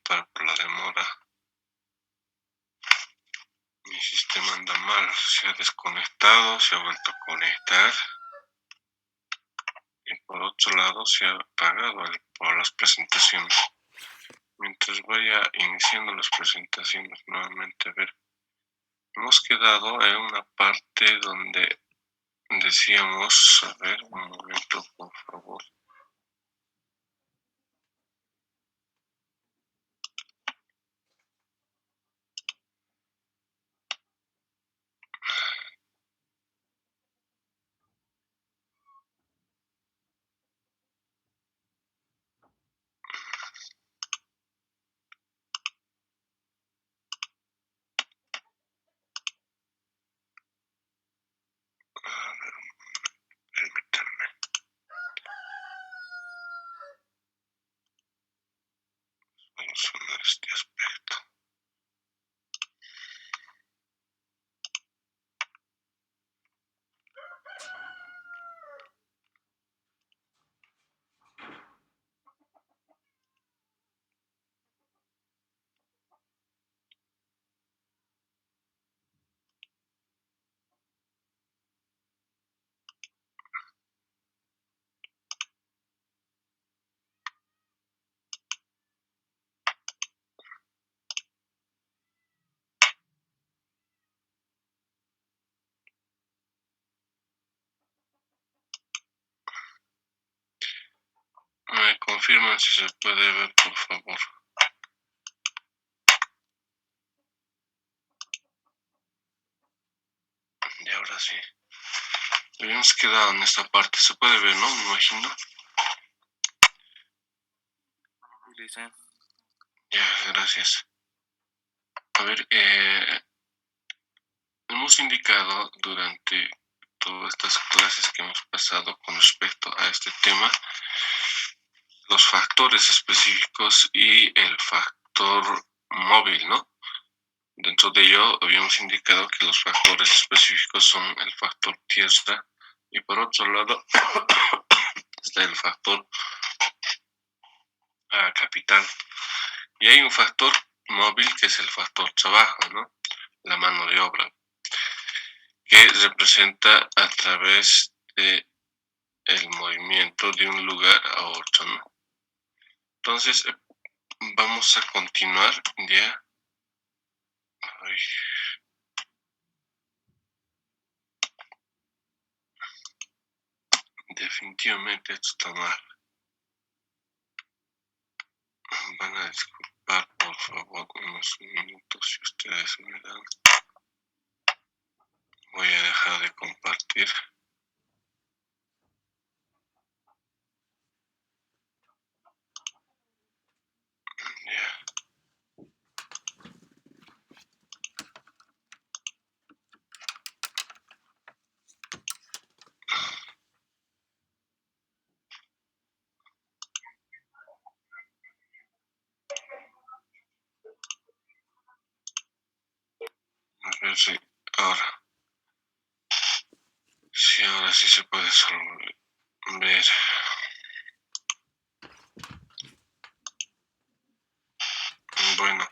disculpar por la demora. Mi sistema anda mal, se ha desconectado, se ha vuelto a conectar. Y por otro lado se ha apagado por las presentaciones. Mientras vaya iniciando las presentaciones nuevamente, a ver. Hemos quedado en una parte donde decíamos, a ver, un momento, por favor. A ver, permítanme. Vamos a ver este aspecto. Me confirman si se puede ver, por favor. Y ahora sí. Habíamos quedado en esta parte. Se puede ver, ¿no? Me imagino. Ya, gracias. A ver, hemos indicado durante todas estas clases que hemos pasado con respecto a este tema los factores específicos y el factor móvil, ¿no? Dentro de ello habíamos indicado que los factores específicos son el factor tierra y por otro lado está el factor capital. Y hay un factor móvil que es el factor trabajo, ¿no? La mano de obra, que representa a través de el movimiento de un lugar a otro, ¿no? Entonces, vamos a continuar ya. Ay. Definitivamente esto está mal. Van a disculpar, por favor, unos minutos si ustedes me dan. Voy a dejar de compartir. Ya. A ver si ahora. Sí, ahora sí se puede ver. Bueno,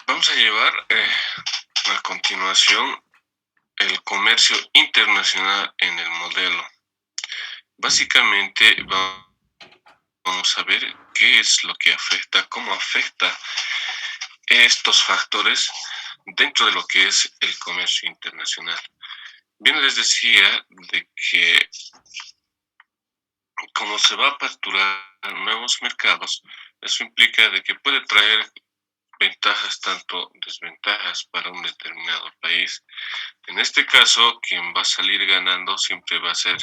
vamos a llevar a continuación el comercio internacional en el modelo. Básicamente vamos a ver qué es lo que afecta, cómo afecta estos factores dentro de lo que es el comercio internacional. Bien les decía de que como se va a aperturar nuevos mercados, eso implica de que puede traer ventajas tanto desventajas para un determinado país. En este caso, quien va a salir ganando siempre va a ser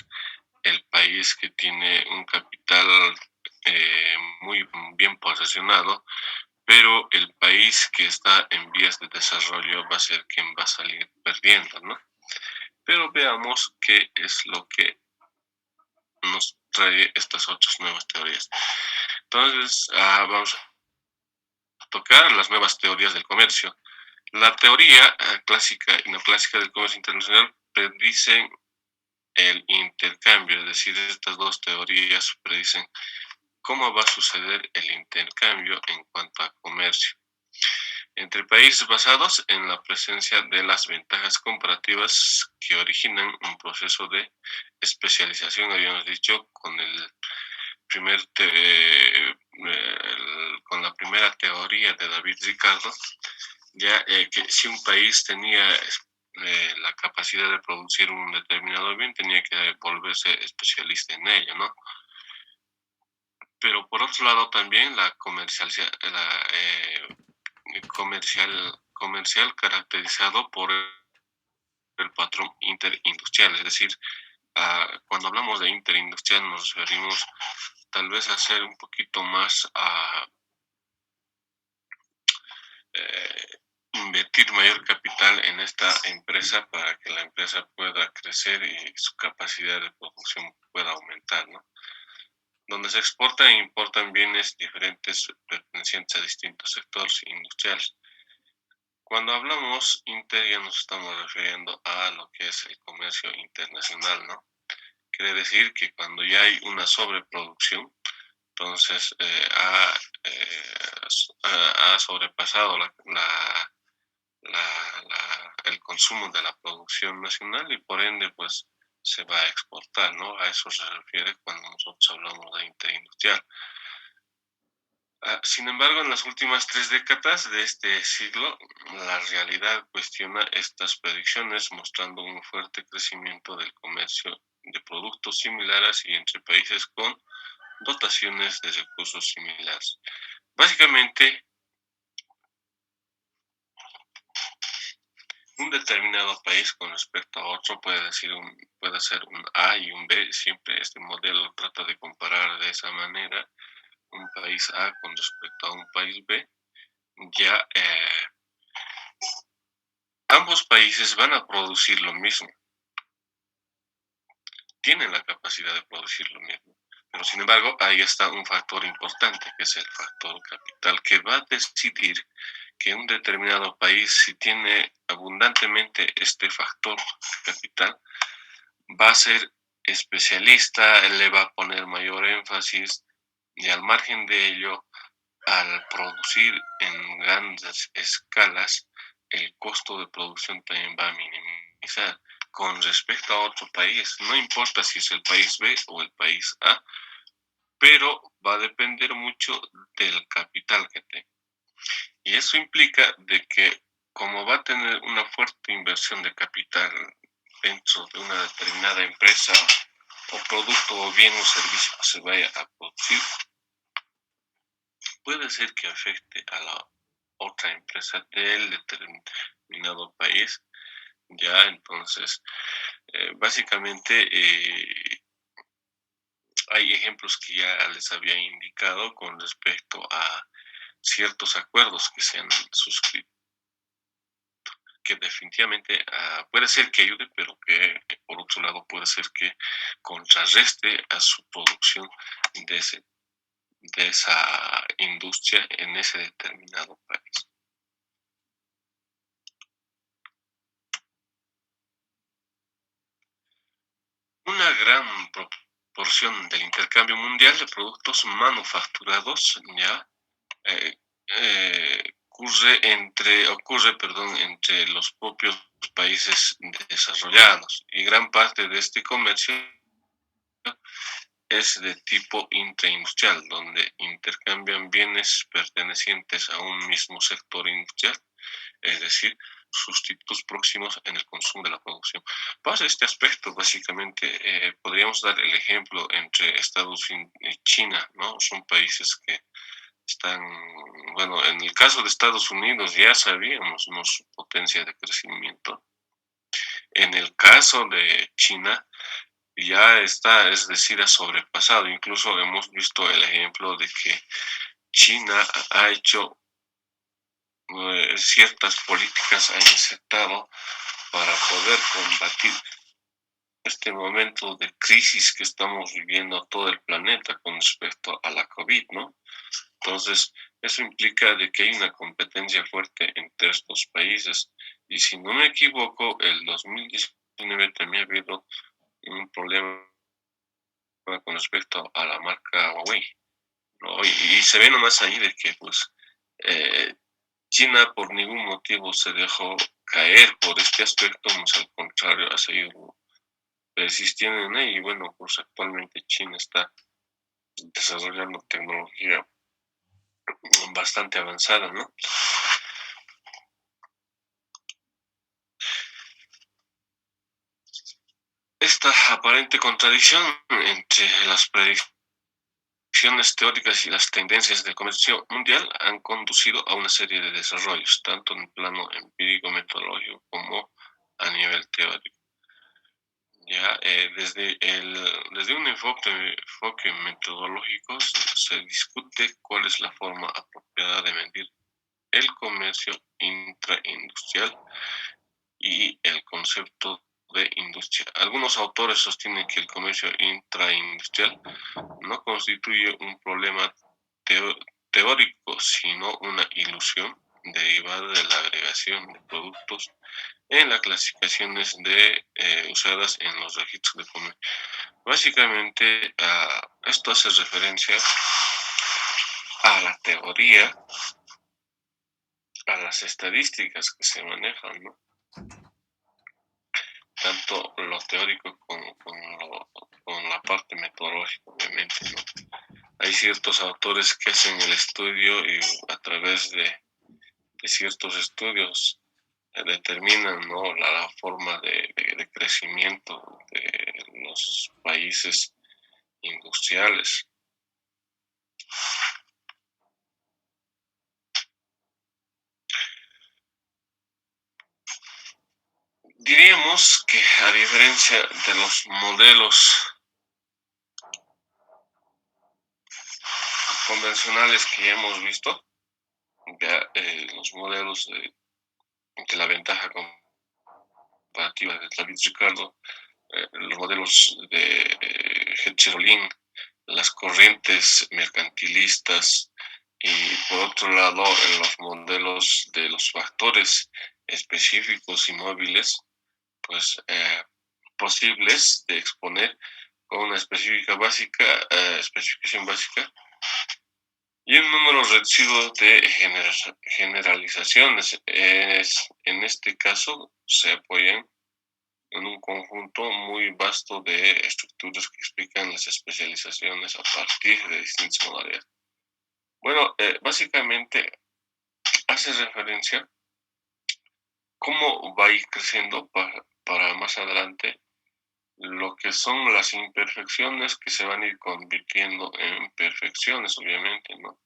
el país que tiene un capital muy bien posicionado, pero el país que está en vías de desarrollo va a ser quien va a salir perdiendo, ¿no? Pero veamos qué es lo que nos trae estas otras nuevas teorías. Entonces, vamos a tocar las nuevas teorías del comercio. La teoría clásica y neoclásica del comercio internacional predicen el intercambio, es decir, estas dos teorías predicen cómo va a suceder el intercambio en cuanto a comercio entre países basados en la presencia de las ventajas comparativas que originan un proceso de especialización, habíamos dicho, con el con la primera teoría de David Ricardo, ya que si un país tenía la capacidad de producir un determinado bien, tenía que volverse especialista en ello, ¿no? Pero por otro lado también comercial caracterizado por el patrón interindustrial, es decir, cuando hablamos de interindustrial nos referimos tal vez a ser un poquito más a eh, invertir mayor capital en esta empresa para que la empresa pueda crecer y su capacidad de producción pueda aumentar, ¿no? Donde se exportan e importan bienes diferentes pertenecientes a distintos sectores industriales. Cuando hablamos inter ya nos estamos refiriendo a lo que es el comercio internacional, ¿no? Quiere decir que cuando ya hay una sobreproducción, entonces ha sobrepasado el consumo de la producción nacional y por ende pues se va a exportar, ¿no? A eso se refiere cuando nosotros hablamos de interindustrial. Sin embargo, en las últimas 3 décadas de este siglo, la realidad cuestiona estas predicciones, mostrando un fuerte crecimiento del comercio de productos similares y entre países con dotaciones de recursos similares. Básicamente, un determinado país con respecto a otro puede ser un A y un B. Siempre este modelo trata de comparar de esa manera un país A con respecto a un país B. Ya ambos países van a producir lo mismo, tienen la capacidad de producir lo mismo. Pero sin embargo, ahí está un factor importante, que es el factor capital, que va a decidir que un determinado país, si tiene abundantemente este factor capital, va a ser especialista, le va a poner mayor énfasis y al margen de ello, al producir en grandes escalas, el costo de producción también va a minimizar con respecto a otro país. No importa si es el país B o el país A, pero va a depender mucho del capital que tenga. Y eso implica de que como va a tener una fuerte inversión de capital dentro de una determinada empresa o producto o bien o servicio que se vaya a producir, puede ser que afecte a la otra empresa del determinado país. Ya, entonces, básicamente hay ejemplos que ya les había indicado con respecto a ciertos acuerdos que se han suscrito, que definitivamente puede ser que ayude, pero que por otro lado puede ser que contrarreste a su producción de, de esa industria en ese determinado país. Una gran proporción del intercambio mundial de productos manufacturados ya eh, ocurre los propios países desarrollados y gran parte de este comercio es de tipo intraindustrial, donde intercambian bienes pertenecientes a un mismo sector industrial, es decir, sustitutos próximos en el consumo de la producción. Para este aspecto, básicamente, podríamos dar el ejemplo entre Estados Unidos y China, ¿no? Son países que están, bueno, en el caso de Estados Unidos ya sabíamos, ¿no?, su potencia de crecimiento. En el caso de China ya está, es decir, ha sobrepasado. Incluso hemos visto el ejemplo de que China ha hecho ciertas políticas, ha insertado para poder combatir este momento de crisis que estamos viviendo todo el planeta con respecto a la COVID, ¿no? Entonces, eso implica de que hay una competencia fuerte entre estos países. Y si no me equivoco, el 2019 también ha habido un problema con respecto a la marca Huawei, y se ve nomás ahí de que pues eh, China por ningún motivo se dejó caer por este aspecto, más al contrario, ha seguido persistiendo en ello y bueno, pues actualmente China está desarrollando tecnología bastante avanzada, ¿no? Esta aparente contradicción entre las predicciones teóricas y las tendencias del comercio mundial han conducido a una serie de desarrollos, tanto en el plano empírico metodológico como a nivel teórico. Ya, desde un enfoque metodológico se discute cuál es la forma apropiada de medir el comercio intraindustrial y el concepto de industria. Algunos autores sostienen que el comercio intraindustrial no constituye un problema teo- teórico, sino una ilusión derivada de la agregación de productos en las clasificaciones usadas en los registros de comercio. Básicamente, esto hace referencia a la teoría, a las estadísticas que se manejan, ¿no? Tanto lo teórico con la parte metodológica, obviamente, ¿no? Hay ciertos autores que hacen el estudio y a través de ciertos estudios determinan, ¿no?, la forma de crecimiento de los países industriales. Diríamos que a diferencia de los modelos convencionales que ya hemos visto, ya los modelos de la ventaja comparativa de David Ricardo, los modelos de Hetcherolin, las corrientes mercantilistas y por otro lado los modelos de los factores específicos y móviles, pues posibles de exponer con una especificación básica y un número reducido de generalizaciones. En este caso se apoyan en un conjunto muy vasto de estructuras que explican las especializaciones a partir de distintas modalidades. Bueno, básicamente hace referencia cómo va a ir creciendo para más adelante lo que son las imperfecciones que se van a ir convirtiendo en perfecciones, obviamente, ¿no?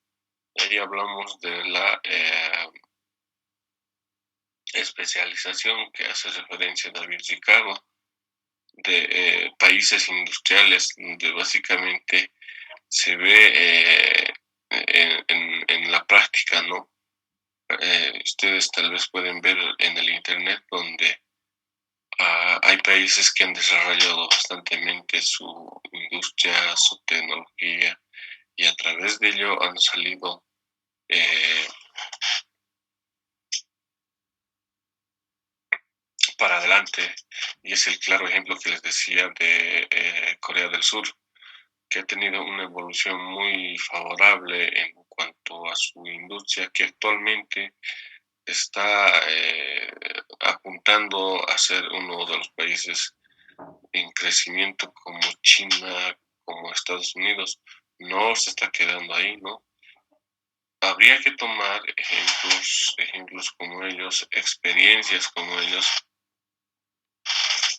Ahí hablamos de la especialización que hace referencia David Ricardo, de países industriales, donde básicamente se ve en la práctica, ¿no? Ustedes tal vez pueden ver en el Internet donde hay países que han desarrollado bastantemente su industria, su tecnología, y a través de ello han salido eh, para adelante. Y es el claro ejemplo que les decía de Corea del Sur, que ha tenido una evolución muy favorable en cuanto a su industria, que actualmente está apuntando a ser uno de los países en crecimiento como China, como Estados Unidos. No se está quedando ahí, ¿no? Habría que tomar ejemplos como ellos, experiencias como ellos,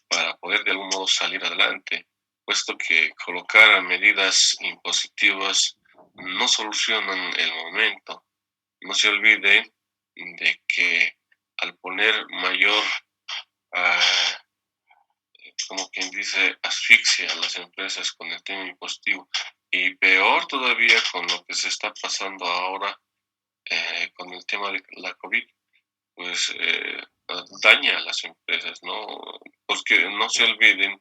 para poder de algún modo salir adelante, puesto que colocar medidas impositivas no solucionan el momento. No se olvide de que al poner mayor, ah, como quien dice, asfixia a las empresas con el tema impositivo, y peor todavía con lo que se está pasando ahora con el tema de la COVID, pues daña a las empresas, ¿no? Porque no se olviden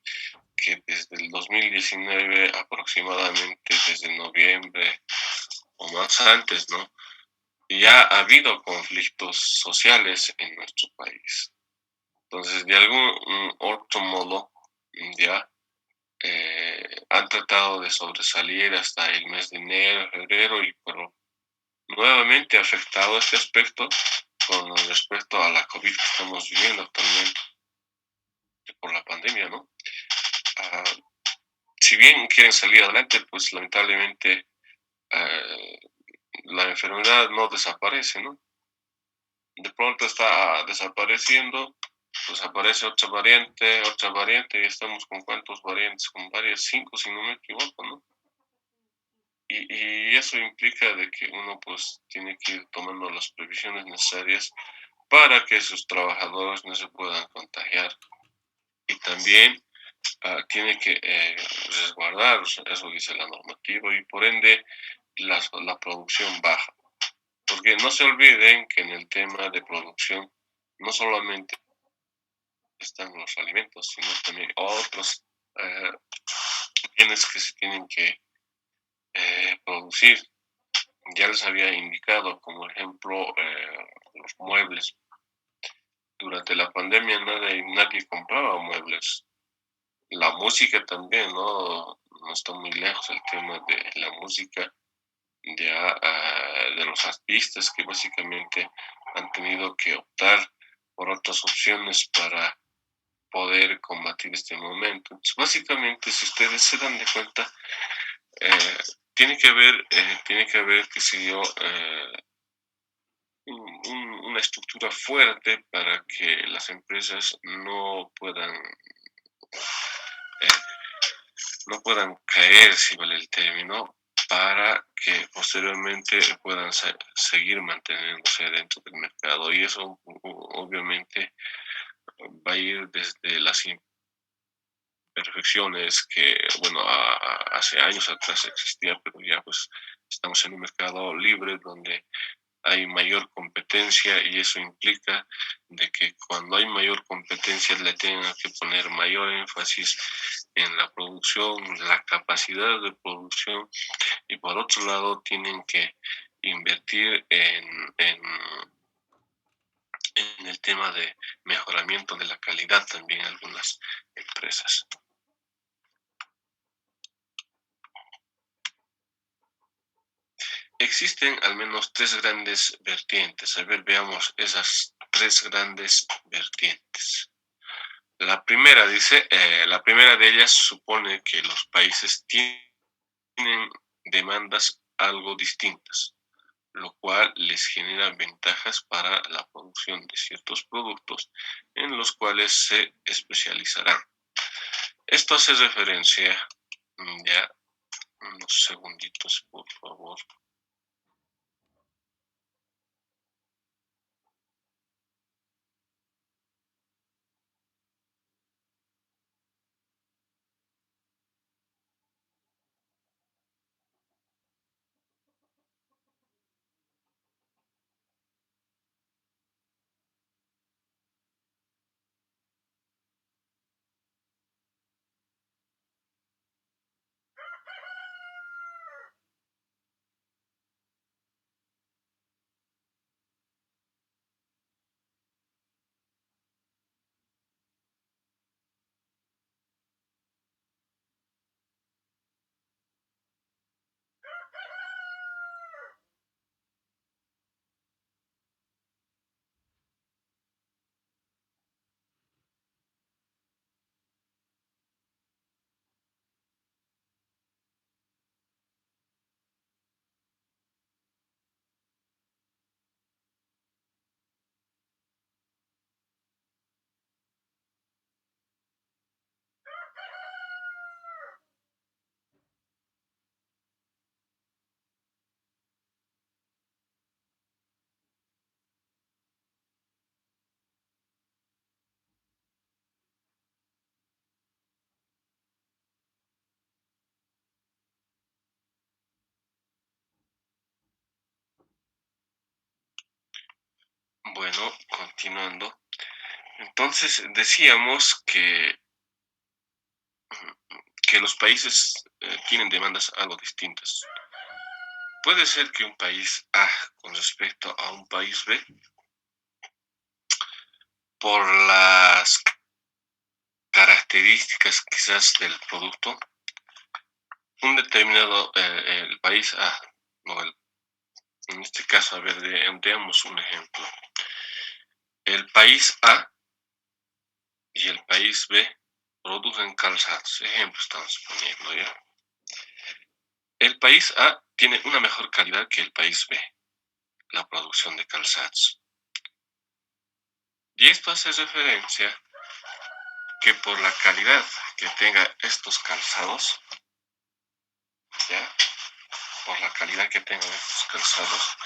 que desde el 2019 aproximadamente, desde noviembre o más antes, ¿no? Ya ha habido conflictos sociales en nuestro país. Entonces, de algún otro modo, ya han tratado de sobresalir hasta el mes de enero, febrero, pero nuevamente afectado este aspecto con respecto a la COVID que estamos viviendo actualmente por la pandemia, ¿no? Ah, si bien quieren salir adelante, pues lamentablemente eh, la enfermedad no desaparece, ¿no? De pronto está desapareciendo, pues aparece otra variante, y estamos con cuántos variantes, con varias, cinco si no me equivoco, ¿no? Y eso implica de que uno pues tiene que ir tomando las previsiones necesarias para que sus trabajadores no se puedan contagiar. Y también tiene que resguardar, eso dice la normativa, y por ende la producción baja. Porque no se olviden que en el tema de producción no solamente están los alimentos, sino también otros eh, bienes que se tienen que producir. Ya les había indicado, como ejemplo, los muebles. Durante la pandemia nadie compraba muebles. La música también, ¿no? No está muy lejos el tema de la música, de los artistas que básicamente han tenido que optar por otras opciones para poder combatir este momento. Entonces, básicamente, si ustedes se dan de cuenta, eh, tiene que haber, qué sé yo, una estructura fuerte para que las empresas eh, no puedan caer, si vale el término, para que posteriormente puedan seguir manteniéndose dentro del mercado. Y eso obviamente va a ir desde las imperfecciones que, bueno, hace años atrás existía, pero ya pues estamos en un mercado libre donde hay mayor competencia y eso implica de que cuando hay mayor competencia le tengan que poner mayor énfasis en la producción, la capacidad de producción y por otro lado tienen que invertir en el tema de mejoramiento de la calidad también algunas empresas. Existen al menos tres grandes vertientes. A ver, veamos esas tres grandes vertientes. La primera de ellas supone que los países tienen demandas algo distintas, lo cual les genera ventajas para la producción de ciertos productos en los cuales se especializarán. Esto hace referencia, ya, unos segunditos, por favor. Bueno, continuando. Entonces decíamos que los países tienen demandas algo distintas. Puede ser que un país A con respecto a un país B, por las características quizás del producto, un determinado, el país A, no, en este caso, a ver, veamos un ejemplo. El país A y el país B producen calzados. Ejemplo estamos poniendo, ¿ya? El país A tiene una mejor calidad que el país B, la producción de calzados. Y esto hace referencia que por la calidad que tenga estos calzados, ¿ya? Por la calidad que tengan estos calzados,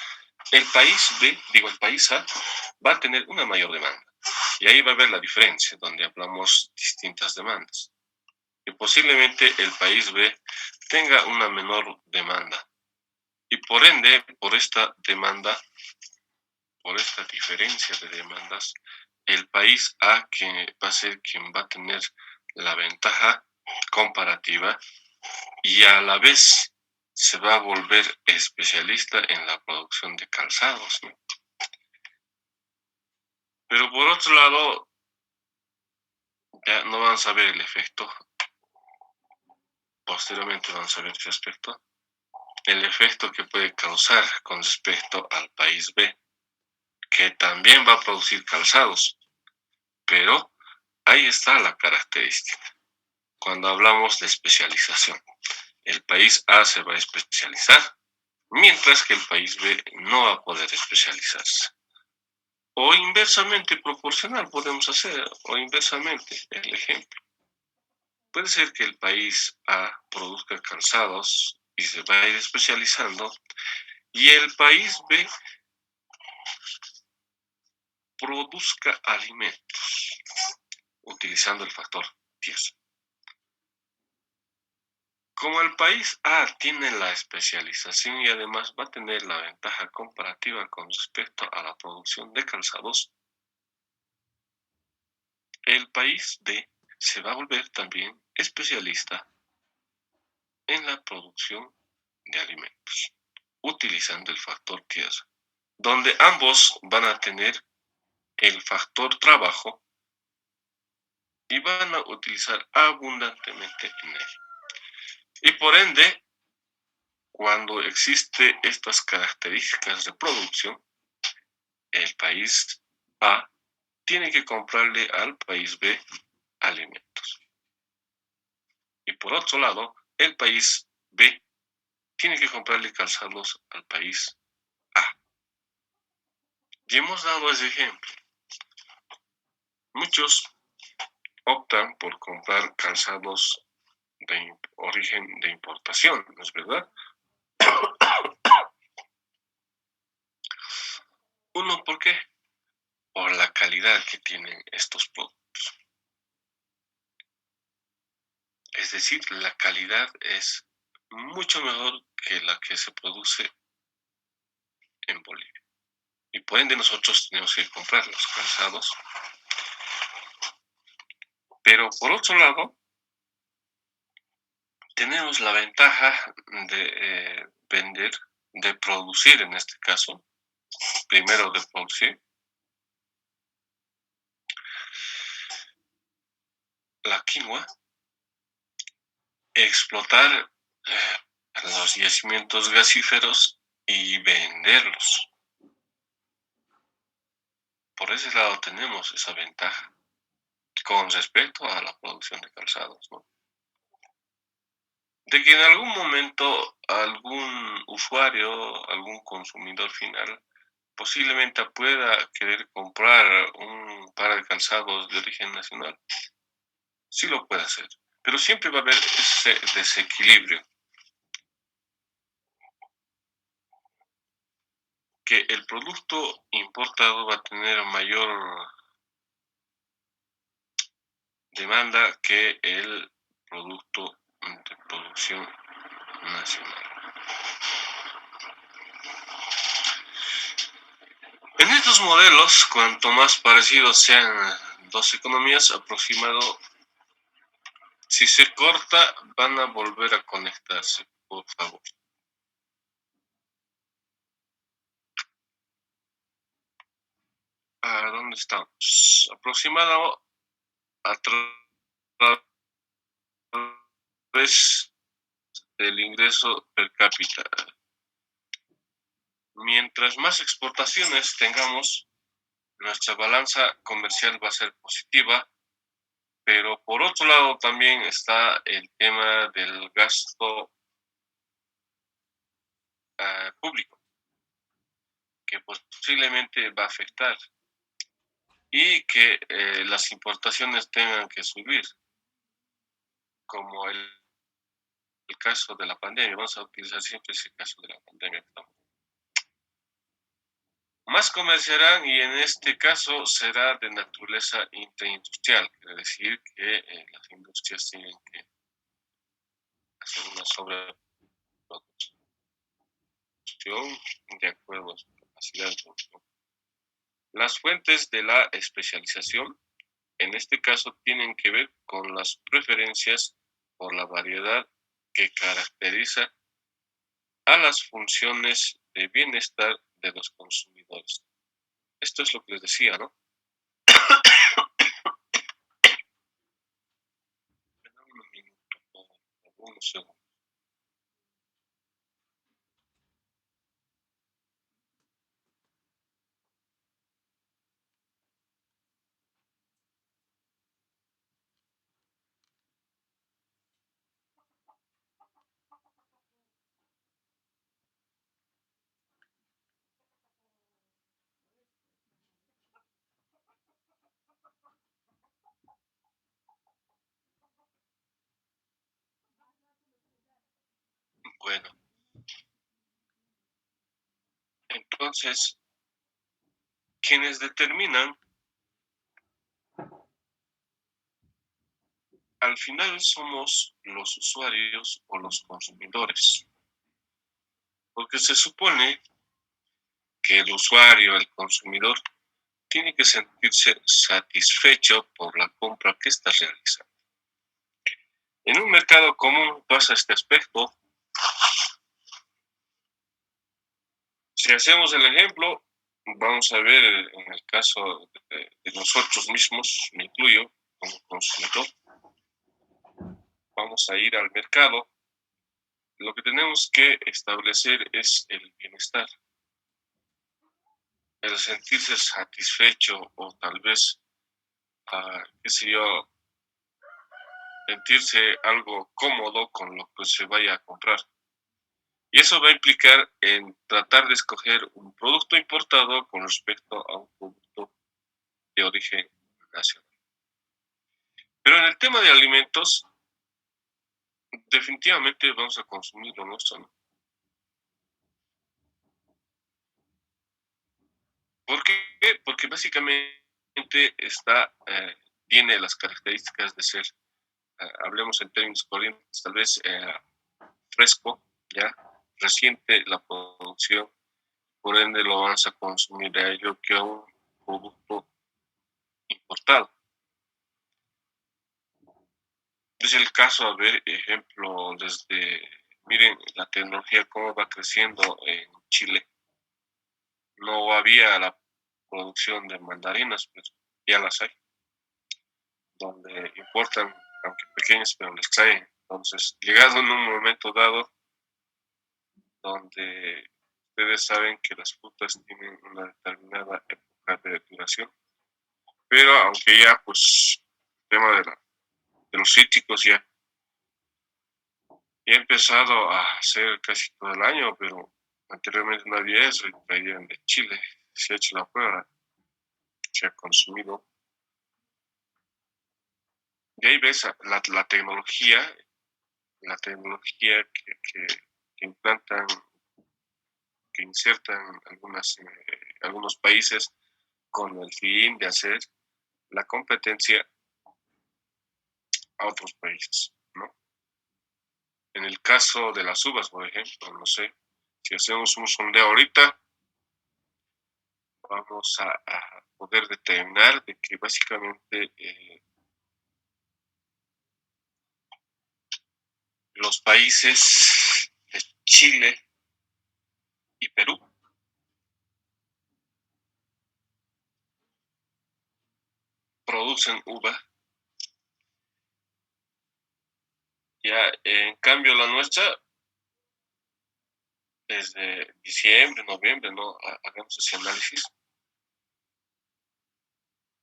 el país B, digo el país A, va a tener una mayor demanda. Y ahí va a haber la diferencia, donde hablamos distintas demandas. Y posiblemente el país B tenga una menor demanda. Y por ende, por esta demanda, por esta diferencia de demandas, el país A que va a ser quien va a tener la ventaja comparativa y a la vez se va a volver especialista en la producción de calzados, ¿no? Pero por otro lado, ya no vamos a ver el efecto, posteriormente vamos a ver ese aspecto, el efecto que puede causar con respecto al país B, que también va a producir calzados, pero ahí está la característica. Cuando hablamos de especialización, el país A se va a especializar, mientras que el país B no va a poder especializarse. O inversamente proporcional podemos hacer, o inversamente, el ejemplo. Puede ser que el país A produzca calzados y se va a ir especializando, y el país B produzca alimentos utilizando el factor tierra. Como el país A tiene la especialización y además va a tener la ventaja comparativa con respecto a la producción de calzados, el país B se va a volver también especialista en la producción de alimentos, utilizando el factor tierra, donde ambos van a tener el factor trabajo y van a utilizar abundantemente en él. Y por ende, cuando existe estas características de producción, el país A tiene que comprarle al país B alimentos. Y por otro lado, el país B tiene que comprarle calzados al país A. Y hemos dado ese ejemplo. Muchos optan por comprar calzados de origen de importación, ¿no es verdad? Uno, ¿por qué? Por la calidad que tienen estos productos. Es decir, la calidad es mucho mejor que la que se produce en Bolivia. Y por ende nosotros tenemos que comprar los calzados. Pero por otro lado, tenemos la ventaja de vender, de producir en este caso, primero de producir la quinoa, explotar los yacimientos gasíferos y venderlos. Por ese lado tenemos esa ventaja con respecto a la producción de calzados, ¿no? De que en algún momento algún usuario, algún consumidor final, posiblemente pueda querer comprar un par de calzados de origen nacional. Sí lo puede hacer, pero siempre va a haber ese desequilibrio, que el producto importado va a tener mayor demanda que el producto de producción nacional. En estos modelos, cuanto más parecidos sean dos economías, aproximado, si se corta, van a volver a conectarse, por favor. ¿A dónde estamos? Aproximado a través del ingreso per cápita. Mientras más exportaciones tengamos, nuestra balanza comercial va a ser positiva, pero por otro lado también está el tema del gasto público, que posiblemente va a afectar y que las importaciones tengan que subir, como el caso de la pandemia. Vamos a utilizar siempre ese caso de la pandemia. Más comerciarán y en este caso será de naturaleza interindustrial, quiere decir que las industrias tienen que hacer una sobreproducción de acuerdo a su capacidad de producción. Las fuentes de la especialización, en este caso, tienen que ver con las preferencias por la variedad que caracteriza a las funciones de bienestar de los consumidores. Esto es lo que les decía, ¿no? Un minuto, unos segundos. Bueno, entonces, quienes determinan, al final somos los usuarios o los consumidores, porque se supone que el usuario, el consumidor, tiene que sentirse satisfecho por la compra que está realizando. En un mercado común pasa este aspecto. Si hacemos el ejemplo, vamos a ver en el caso de nosotros mismos, me incluyo como consumidor, vamos a ir al mercado. Lo que tenemos que establecer es el bienestar, el sentirse satisfecho o tal vez, qué sé yo, sentirse algo cómodo con lo que se vaya a comprar. Y eso va a implicar en tratar de escoger un producto importado con respecto a un producto de origen nacional. Pero en el tema de alimentos, definitivamente vamos a consumir lo nuestro, ¿no? ¿Por qué? Porque básicamente tiene las características de ser, hablemos en términos corrientes, tal vez fresco, ya, reciente la producción, por ende lo vamos a consumir a ello que a un producto importado. Es el caso, a ver, ejemplo, miren la tecnología cómo va creciendo en Chile. No había la producción de mandarinas, pero ya las hay, donde importan, aunque pequeñas, pero les traen. Entonces, llegado en un momento dado, donde ustedes saben que las frutas tienen una determinada época de duración, pero aunque ya, pues, el tema de los cítricos ya he empezado a hacer casi todo el año, pero anteriormente no había eso y traían de Chile. Se ha hecho la prueba, se ha consumido. Y ahí ves la tecnología, que implantan, que insertan algunos países con el fin de hacer la competencia a otros países, ¿no? En el caso de las uvas, por ejemplo, no sé, si hacemos un sondeo ahorita, vamos a poder determinar de que básicamente los países de Chile y Perú producen uva. Ya, en cambio, la nuestra desde diciembre, noviembre, ¿no? Hagamos ese análisis,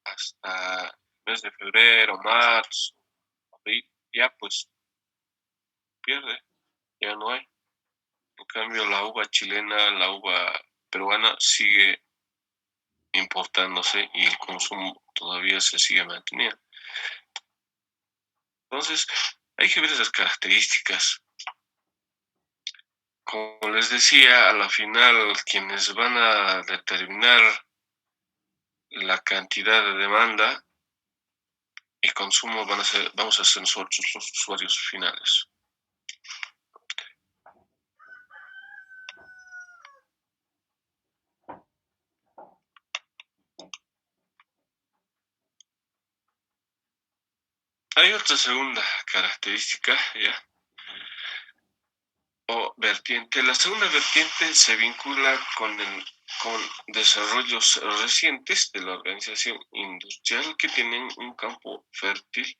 hasta el mes de febrero, marzo, abril, ya pues pierde, ya no hay. En cambio, la uva chilena, la uva peruana sigue importándose y el consumo todavía se sigue manteniendo. Entonces, hay que ver esas características. Como les decía, a la final quienes van a determinar la cantidad de demanda y consumo vamos a ser nosotros los usuarios finales. Hay otra segunda característica, ¿ya? O vertiente. La segunda vertiente se vincula con desarrollos recientes de la organización industrial que tienen un campo fértil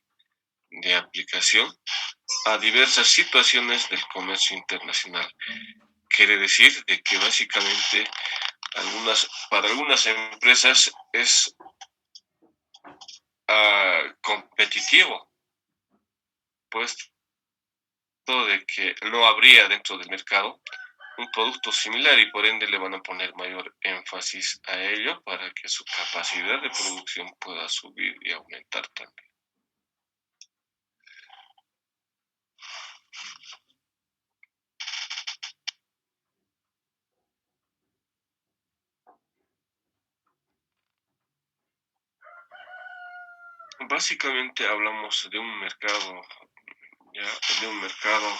de aplicación a diversas situaciones del comercio internacional. Quiere decir de que básicamente para algunas empresas es competitivo, puesto de que no habría dentro del mercado un producto similar y por ende le van a poner mayor énfasis a ello para que su capacidad de producción pueda subir y aumentar también. Básicamente hablamos de un mercado, ya, de un mercado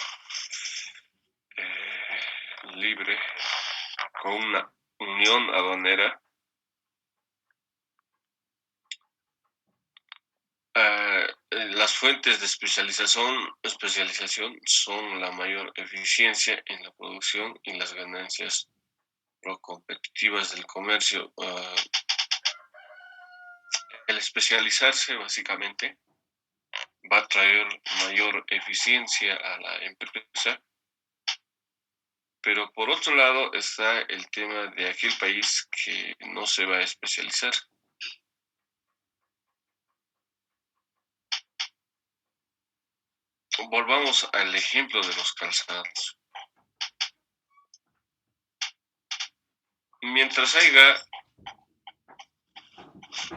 libre con una unión aduanera. Las fuentes de especialización son la mayor eficiencia en la producción y las ganancias pro competitivas del comercio. El especializarse básicamente va a traer mayor eficiencia a la empresa, pero por otro lado está el tema de aquel país que no se va a especializar. Volvamos al ejemplo de los calzados. Mientras haya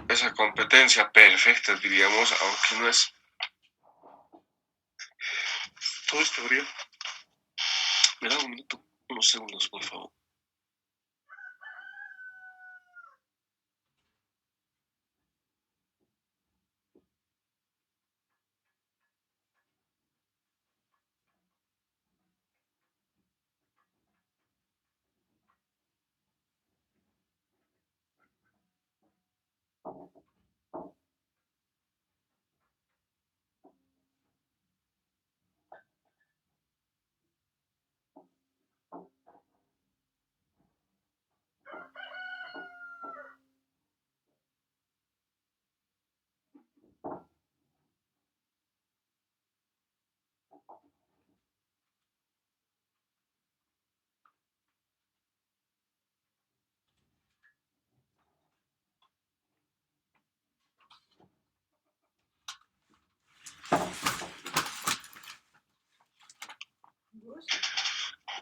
esa competencia perfecta, diríamos, aunque no es todo es teoría. Me da un minuto, unos segundos, por favor.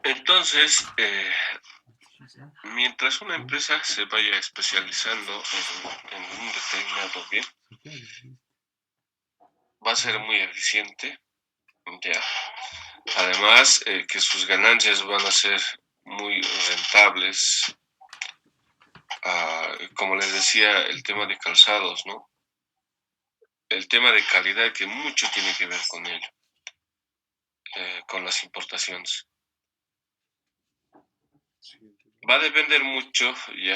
Entonces, mientras una empresa se vaya especializando en un determinado bien, va a ser muy eficiente, ya. Además, que sus ganancias van a ser muy rentables. Como les decía, el tema de calzados, ¿no? El tema de calidad que mucho tiene que ver con ello, con las importaciones. Va a depender mucho ya